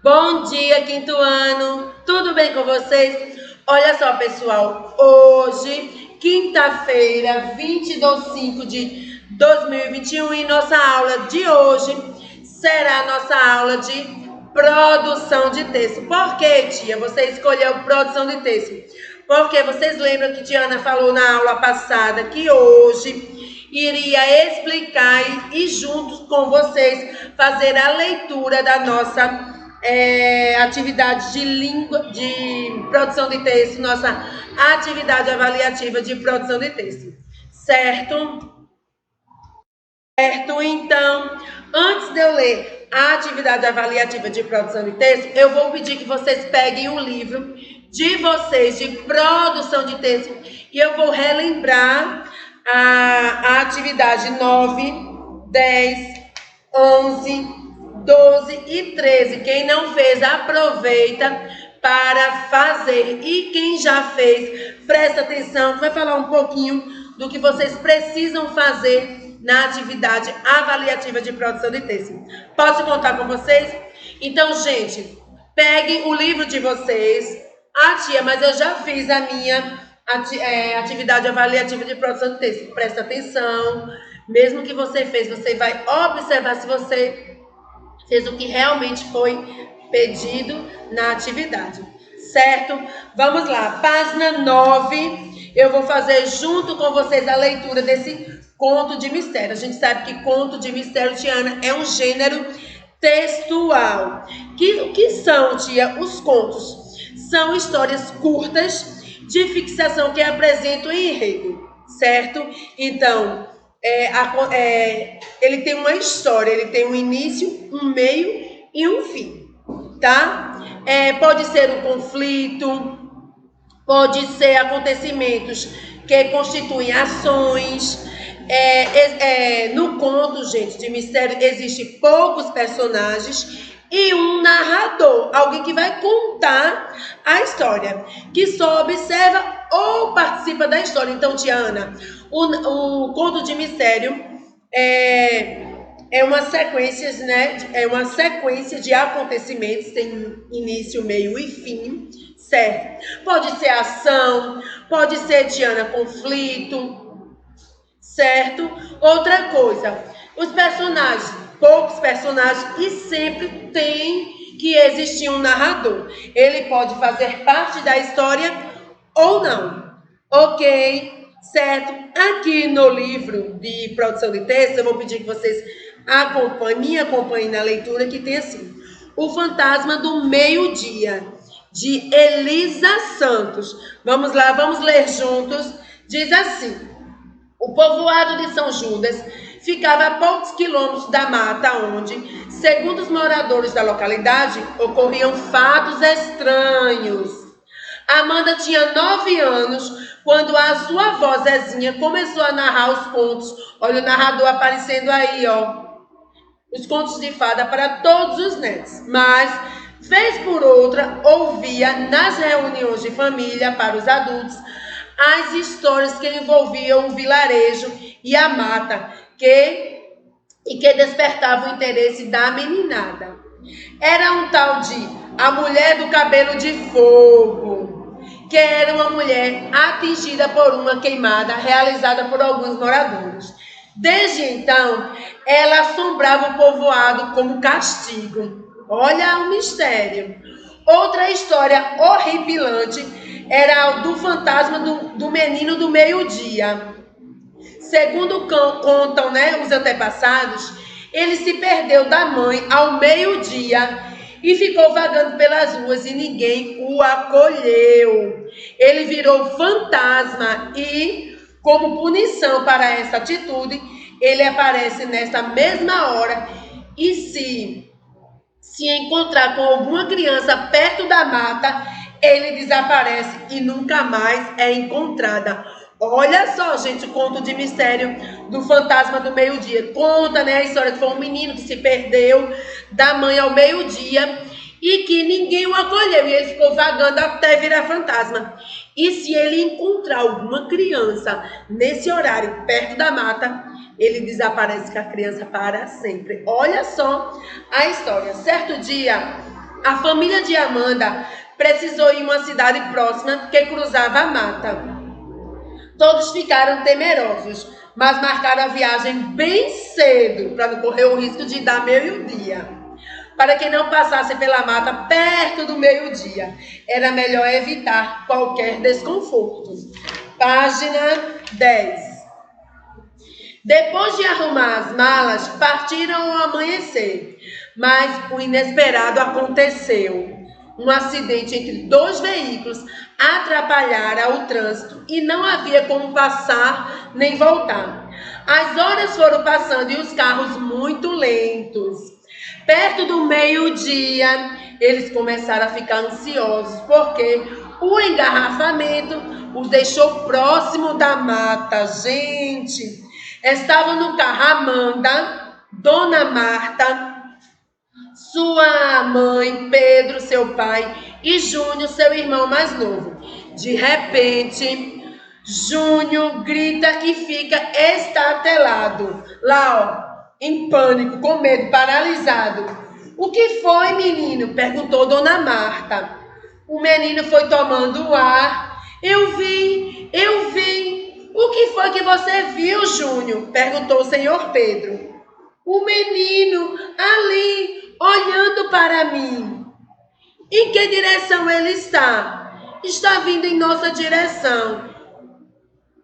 Bom dia, quinto ano. Tudo bem com vocês? Olha só, pessoal. Hoje, quinta-feira, 20 de 5 de 2021, e nossa aula de hoje será a nossa aula de produção de texto. Por que, tia, você escolheu produção de texto? Porque vocês lembram que Diana falou na aula passada que hoje iria explicar e juntos com vocês fazer a leitura da nossa atividade de língua, de produção de texto, nossa atividade avaliativa de produção de texto, certo? Certo, então, antes de eu ler a atividade avaliativa de produção de texto, eu vou pedir que vocês peguem o livro de vocês de produção de texto e eu vou relembrar a atividade 9, 10, 11, 12 e 13. Quem não fez, aproveita para fazer. E quem já fez, presta atenção, vai falar um pouquinho do que vocês precisam fazer na atividade avaliativa de produção de texto. Posso contar com vocês? Então, gente, peguem o livro de vocês. Tia, mas eu já fiz a minha atividade avaliativa de produção de texto. Presta atenção. Mesmo que você fez, você vai observar se você fez o que realmente foi pedido na atividade, certo? Vamos lá, página 9, eu vou fazer junto com vocês a leitura desse conto de mistério. A gente sabe que conto de mistério, Tiana, é um gênero textual. O que são, tia, os contos? São histórias curtas de fixação que apresentam enredo, certo? Então, ele tem uma história, ele tem um início, um meio e um fim, tá? Pode ser um conflito, pode ser acontecimentos que constituem ações. No conto, gente, de mistério, existem poucos personagens e um narrador, alguém que vai contar a história, que só observa ou participa da história. Então, Tiana, o conto de mistério é uma sequência, né? É uma sequência de acontecimentos, tem início, meio e fim, certo? Pode ser ação, pode ser, Diana, conflito, certo? Outra coisa, os personagens, poucos personagens, e sempre tem que existir um narrador. Ele pode fazer parte da história ou não, ok? Certo? Aqui no livro de produção de texto, eu vou pedir que vocês me acompanhem na leitura, que tem assim: O Fantasma do Meio-Dia, de Elisa Santos. Vamos lá, vamos ler juntos. Diz assim: o povoado de São Judas ficava a poucos quilômetros da mata onde, segundo os moradores da localidade, ocorriam fatos estranhos. Amanda tinha 9 anos quando a sua avó Zezinha começou a narrar os contos. Olha o narrador aparecendo aí, ó. Os contos de fada para todos os netos. Mas, vez por outra, ouvia nas reuniões de família para os adultos as histórias que envolviam o vilarejo e a mata, que despertavam o interesse da meninada. Era um tal de a mulher do cabelo de fogo, que era uma mulher atingida por uma queimada realizada por alguns moradores. Desde então, ela assombrava o povoado como castigo. Olha o mistério. Outra história horripilante era a do fantasma do menino do meio-dia. Segundo contam, né, os antepassados, ele se perdeu da mãe ao meio-dia e ficou vagando pelas ruas e ninguém o acolheu. Ele virou fantasma e, como punição para essa atitude, ele aparece nessa mesma hora e se encontrar com alguma criança perto da mata, ele desaparece e nunca mais é encontrada. Olha só, gente, o conto de mistério do fantasma do meio-dia. Conta, né, a história que foi um menino que se perdeu da mãe ao meio-dia e que ninguém o acolheu. E ele ficou vagando até virar fantasma. E se ele encontrar alguma criança nesse horário, perto da mata, ele desaparece com a criança para sempre. Olha só a história. Certo dia, A família de Amanda precisou ir em uma cidade próxima que cruzava a mata. Todos ficaram temerosos, mas marcaram a viagem bem cedo para não correr o risco de dar meio-dia. Para que não passasse pela mata perto do meio-dia, era melhor evitar qualquer desconforto. Página 10. Depois de arrumar as malas, partiram ao amanhecer, mas o inesperado aconteceu. Um acidente entre dois veículos atrapalhara o trânsito e não havia como passar nem voltar. As horas foram passando e os carros muito lentos. Perto do meio-dia, eles começaram a ficar ansiosos, porque o engarrafamento os deixou próximo da mata. Gente, estavam no carro Amanda, Dona Marta, sua mãe, Pedro, seu pai, e Júnior, seu irmão mais novo. De repente, Júnior grita e fica estatelado, lá, ó, em pânico, com medo, paralisado. O que foi, menino? Perguntou Dona Marta. O menino foi tomando o ar. Eu vi. O que foi que você viu, Júnior? Perguntou o senhor Pedro. O menino ali, olhando para mim. Em que direção ele está? Está vindo em nossa direção.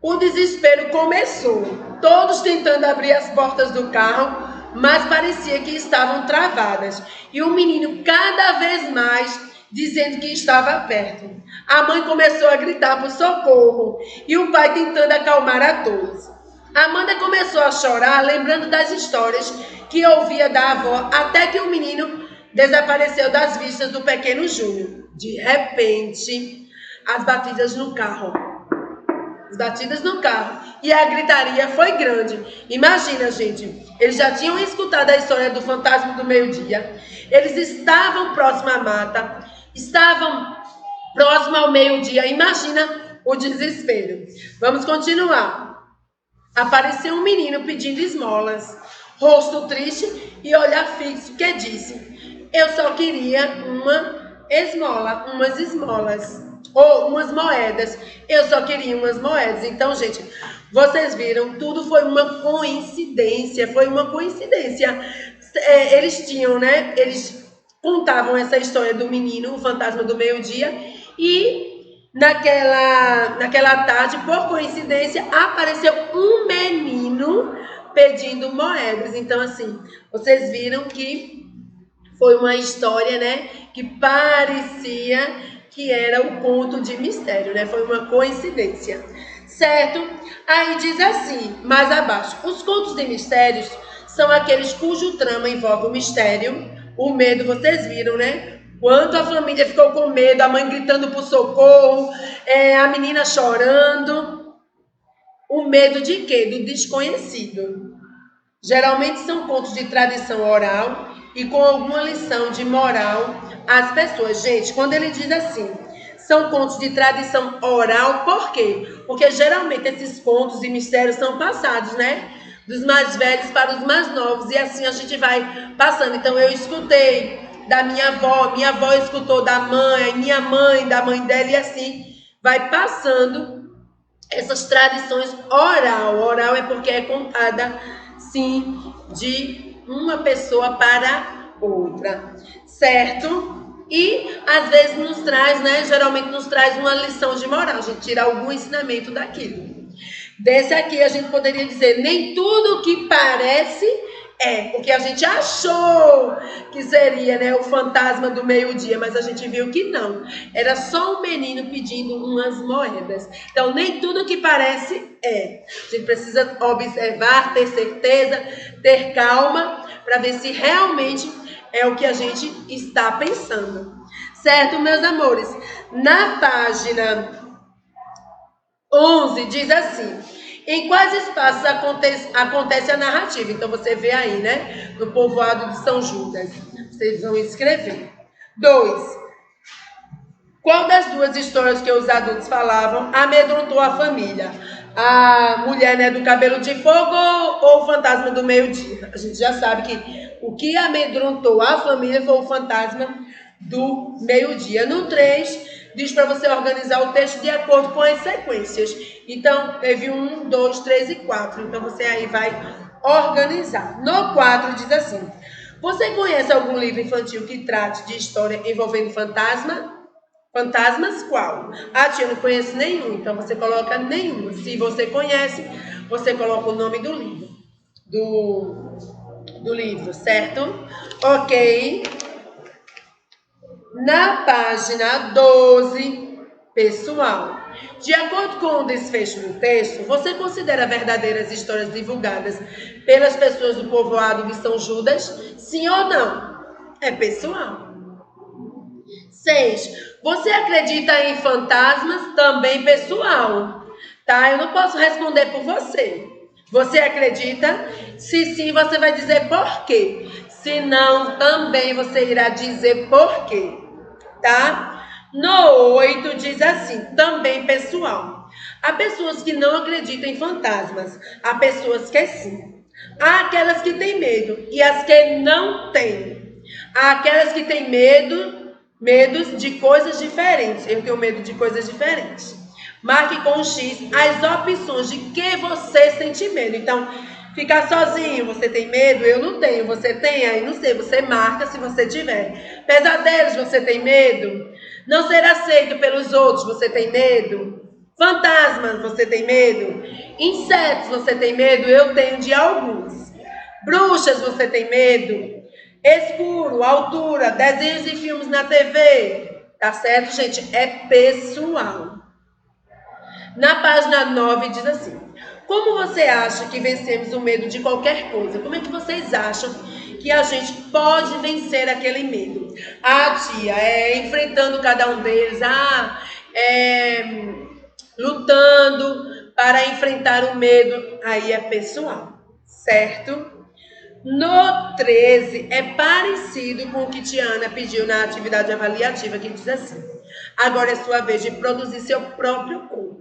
O desespero começou. Todos tentando abrir as portas do carro, mas parecia que estavam travadas. E o menino cada vez mais dizendo que estava perto. A mãe começou a gritar por socorro e o pai tentando acalmar a todos. Amanda começou a chorar, lembrando das histórias que ouvia da avó, até que o menino desapareceu das vistas do pequeno Júnior. De repente, as batidas no carro. E a gritaria foi grande. Imagina, gente, eles já tinham escutado a história do fantasma do meio-dia. Eles estavam próximos à mata, estavam próximos ao meio-dia. Imagina o desespero. Vamos continuar. Apareceu um menino pedindo esmolas, rosto triste e olhar fixo, que disse: eu só queria umas esmolas. Ou umas moedas. Eu só queria umas moedas. Então, gente, vocês viram, tudo foi uma coincidência. Eles tinham, né? Eles contavam essa história do menino, o fantasma do meio-dia. E naquela tarde, por coincidência, apareceu um menino pedindo moedas. Então, assim, vocês viram que foi uma história, né? Que parecia que era o conto de mistério, né? Foi uma coincidência, certo? Aí diz assim, mais abaixo: os contos de mistérios são aqueles cujo trama envolve o mistério, o medo. Vocês viram, né? Quanto a família ficou com medo, a mãe gritando por socorro, a menina chorando. O medo de quê? Do desconhecido. Geralmente são contos de tradição oral e com alguma lição de moral às pessoas. Gente, quando ele diz assim, são contos de tradição oral, por quê? Porque geralmente esses contos e mistérios são passados, né? Dos mais velhos para os mais novos, e assim a gente vai passando. Então eu escutei da minha avó escutou da mãe, minha mãe, da mãe dela, e assim vai passando essas tradições oral. Oral é porque é contada, sim, de uma pessoa para outra, certo? E às vezes nos traz, né? Geralmente nos traz uma lição de moral, a gente tira algum ensinamento daquilo. Desse aqui a gente poderia dizer, nem tudo que parece porque a gente achou que seria, né, o fantasma do meio-dia, mas a gente viu que não. Era só um menino pedindo umas moedas. Então, nem tudo que parece é. A gente precisa observar, ter certeza, ter calma, para ver se realmente é o que a gente está pensando. Certo, meus amores? Na página 11 diz assim: em quais espaços acontece a narrativa? Então, você vê aí, né? No povoado de São Judas. Vocês vão escrever. 2. Qual das duas histórias que os adultos falavam amedrontou a família? A mulher, né, do cabelo de fogo ou o fantasma do meio-dia? A gente já sabe que o que amedrontou a família foi o fantasma do meio-dia. No 3, diz para você organizar o texto de acordo com as sequências. Então, teve 1, 2, 3 e 4. Então, você aí vai organizar. No 4, diz assim: você conhece algum livro infantil que trate de história envolvendo fantasmas? Qual? Ah, tia, eu não conheço nenhum. Então, você coloca nenhum. Se você conhece, você coloca o nome do livro. Do livro, certo? Ok. Na página 12, pessoal, de acordo com o desfecho do texto, você considera verdadeiras histórias divulgadas pelas pessoas do povoado de São Judas? Sim ou não? É pessoal. 6. Você acredita em fantasmas? Também pessoal. Tá? Eu não posso responder por você. Você acredita? Se sim, você vai dizer por quê. Se não, também você irá dizer por quê. Tá? No 8 diz assim, também pessoal. Há pessoas que não acreditam em fantasmas. Há pessoas que sim. Há aquelas que têm medo e as que não têm. Há aquelas que têm medos de coisas diferentes. Eu tenho medo de coisas diferentes. Marque com um X as opções de que você sente medo. Então, ficar sozinho, você tem medo? Eu não tenho. Você tem? Aí não sei. Você marca se você tiver. Pesadelos, você tem medo? Não ser aceito pelos outros, você tem medo? Fantasmas, você tem medo? Insetos, você tem medo? Eu tenho de alguns. Bruxas, você tem medo? Escuro, altura, desenhos e filmes na TV. Tá certo, gente? É pessoal. Na página 9 diz assim: como você acha que vencemos o medo de qualquer coisa? Como é que vocês acham que a gente pode vencer aquele medo? Ah, tia, enfrentando cada um deles. Lutando para enfrentar o medo. Aí é pessoal, certo? No 13, é parecido com o que Tiana pediu na atividade avaliativa, que diz assim: agora é sua vez de produzir seu próprio conto.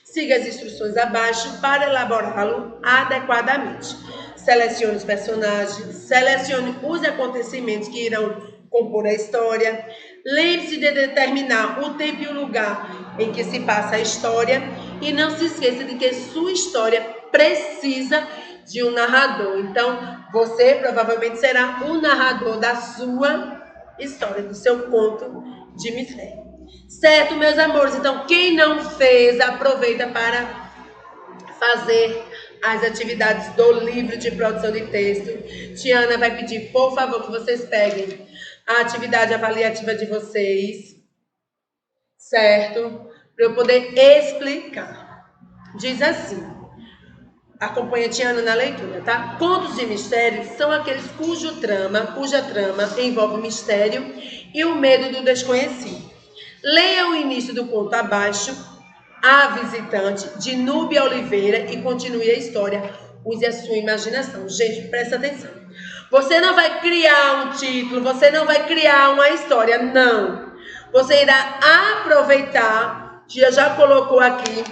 Siga as instruções abaixo para elaborá-lo adequadamente. Selecione os personagens, selecione os acontecimentos que irão compor a história. Lembre-se de determinar o tempo e o lugar em que se passa a história. E não se esqueça de que sua história precisa de um narrador. Então, você provavelmente será o narrador da sua história, do seu conto de mistério. Certo, meus amores? Então, quem não fez, aproveita para fazer as atividades do livro de produção de texto. Tiana vai pedir, por favor, que vocês peguem a atividade avaliativa de vocês, certo? Para eu poder explicar. Diz assim, acompanha a Tiana na leitura, tá? Contos de mistério são aqueles cuja trama envolve mistério e o medo do desconhecido. Leia o início do conto abaixo, A Visitante, de Núbia Oliveira, e continue a história. Use a sua imaginação. Gente, presta atenção. Você não vai criar um título, você não vai criar uma história, não. Você irá aproveitar, Tia já colocou aqui,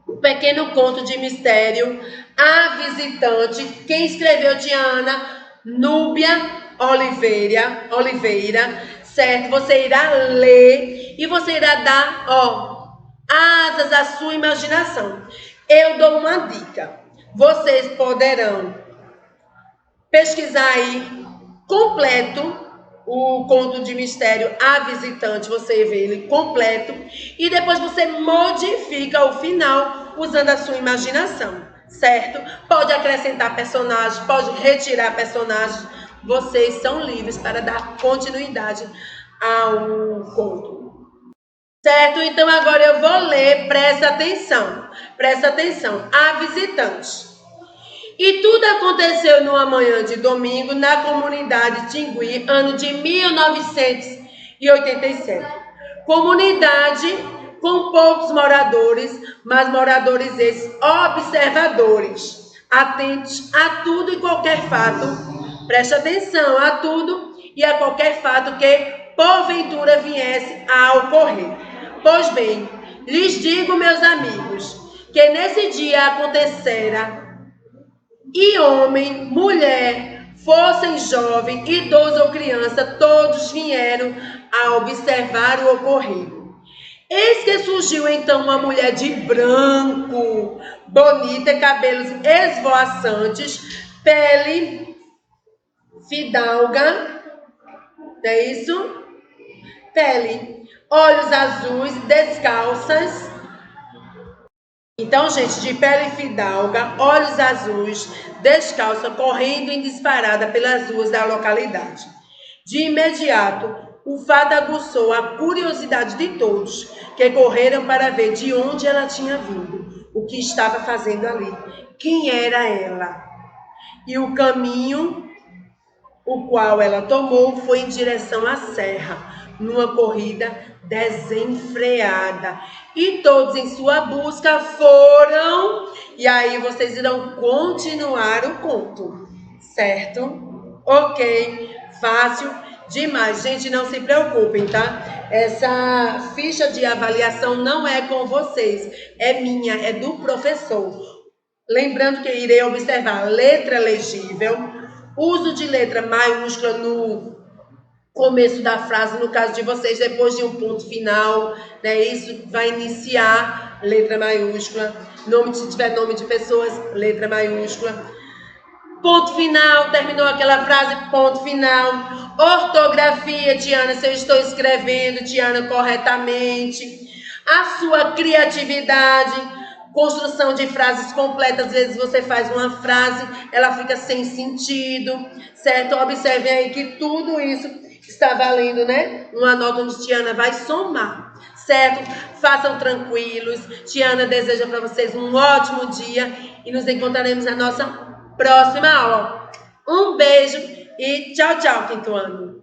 o pequeno conto de mistério, A Visitante. Quem escreveu, Tiana? Núbia Oliveira, certo? Você irá ler e você irá dar, asas à sua imaginação. Eu dou uma dica. Vocês poderão pesquisar aí completo o conto de mistério A Visitante, você vê ele completo e depois você modifica o final usando a sua imaginação, certo? Pode acrescentar personagens, pode retirar personagens. Vocês são livres para dar continuidade ao conto. Certo? Então agora eu vou ler, presta atenção. Presta atenção. A Visitante. E tudo aconteceu numa manhã de domingo na comunidade Tingui, ano de 1987. Comunidade com poucos moradores, mas moradores esses observadores, atentos a tudo e qualquer fato. Preste atenção a tudo e a qualquer fato que porventura viesse a ocorrer. Pois bem, lhes digo, meus amigos, que nesse dia acontecera e homem, mulher, fossem jovem, idoso ou criança, todos vieram a observar o ocorrido. Eis que surgiu então uma mulher de branco, bonita, cabelos esvoaçantes, pele fidalga, não é isso? Pele, olhos azuis, descalças. Então, gente, de pele fidalga, olhos azuis, descalça, correndo em disparada pelas ruas da localidade. De imediato, o fato aguçou a curiosidade de todos, que correram para ver de onde ela tinha vindo, o que estava fazendo ali, quem era ela. E o caminho o qual ela tomou foi em direção à serra, numa corrida desenfreada. E todos em sua busca foram, e aí vocês irão continuar o conto, certo? Ok, fácil demais. Gente, não se preocupem, tá? Essa ficha de avaliação não é com vocês, é minha, é do professor. Lembrando que irei observar letra legível, uso de letra maiúscula no começo da frase, no caso de vocês, depois de um ponto final, né? Isso vai iniciar letra maiúscula. Nome, se tiver nome de pessoas, letra maiúscula. Ponto final, terminou aquela frase, ponto final. Ortografia, Tiana, se eu estou escrevendo, Tiana, corretamente. A sua criatividade, construção de frases completas. Às vezes você faz uma frase, ela fica sem sentido, certo? Observem aí que tudo isso está valendo, né? Uma nota onde Tiana vai somar, certo? Façam tranquilos. Tiana deseja para vocês um ótimo dia e nos encontraremos na nossa próxima aula. Um beijo e tchau, tchau, quinto ano.